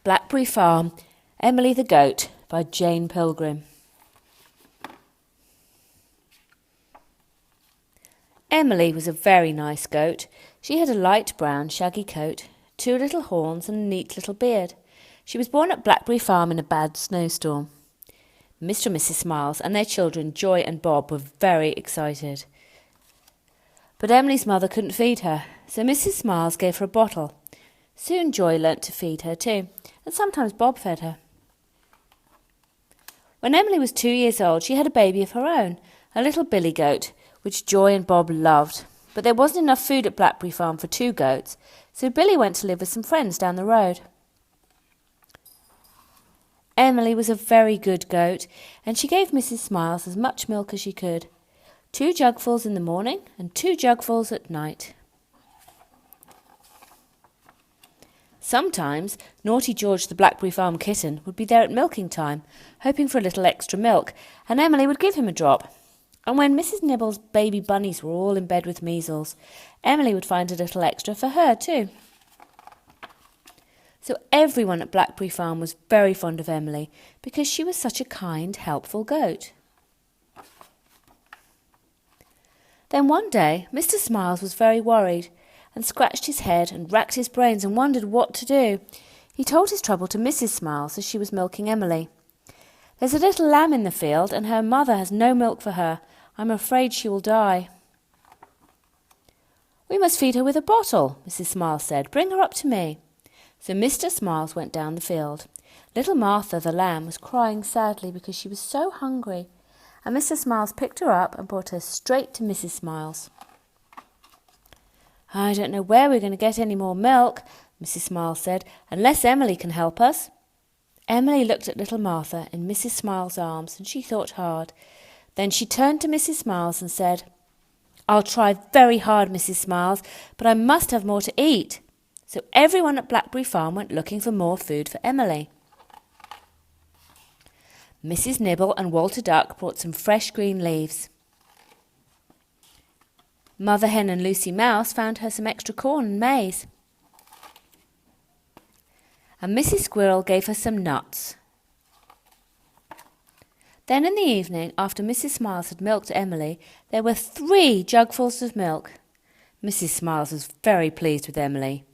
Blackberry Farm, Emily the Goat by Jane Pilgrim. Emily was a very nice goat. She had a light brown shaggy coat, 2 little horns and a neat little beard. She was born at Blackberry Farm in a bad snowstorm. Mr. and Mrs. Smiles and their children, Joy and Bob, were very excited. But Emily's mother couldn't feed her, so Mrs. Smiles gave her a bottle. Soon Joy learnt to feed her too, and sometimes Bob fed her. When Emily was 2 years old, she had a baby of her own, a little billy goat, which Joy and Bob loved. But there wasn't enough food at Blackberry Farm for 2 goats, so Billy went to live with some friends down the road. Emily was a very good goat, and she gave Mrs. Smiles as much milk as she could, 2 jugfuls in the morning and 2 jugfuls at night. Sometimes naughty George the Blackberry Farm kitten would be there at milking time, hoping for a little extra milk, and Emily would give him a drop. And when Mrs. Nibble's baby bunnies were all in bed with measles, Emily would find a little extra for her too. So everyone at Blackberry Farm was very fond of Emily because she was such a kind, helpful goat. Then one day Mr. Smiles was very worried and scratched his head and racked his brains and wondered what to do. He told his trouble to Mrs. Smiles as she was milking Emily. "There's a little lamb in the field and her mother has no milk for her. I'm afraid she will die." "We must feed her with a bottle," Mrs. Smiles said. "Bring her up to me." So Mr. Smiles went down the field. Little Martha, the lamb, was crying sadly because she was so hungry, and Mr. Smiles picked her up and brought her straight to Mrs. Smiles. "I don't know where we're going to get any more milk," Mrs. Smiles said, "unless Emily can help us." Emily looked at little Martha in Mrs. Smiles' arms, and she thought hard. Then she turned to Mrs. Smiles and said, "I'll try very hard, Mrs. Smiles, but I must have more to eat." So everyone at Blackberry Farm went looking for more food for Emily. Mrs. Nibble and Walter Duck brought some fresh green leaves. Mother Hen and Lucy Mouse found her some extra corn and maize. And Mrs. Squirrel gave her some nuts. Then in the evening, after Mrs. Smiles had milked Emily, there were 3 jugfuls of milk. Mrs. Smiles was very pleased with Emily.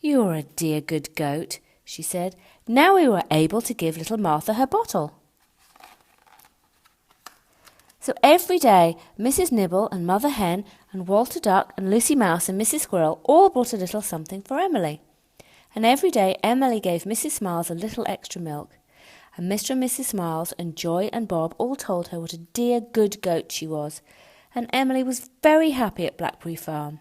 "You're a dear good goat," she said. "Now we were able to give little Martha her bottle." So every day, Mrs. Nibble and Mother Hen and Walter Duck and Lucy Mouse and Mrs. Squirrel all brought a little something for Emily. And every day Emily gave Mrs. Smiles a little extra milk. And Mr. and Mrs. Smiles and Joy and Bob all told her what a dear good goat she was. And Emily was very happy at Blackberry Farm.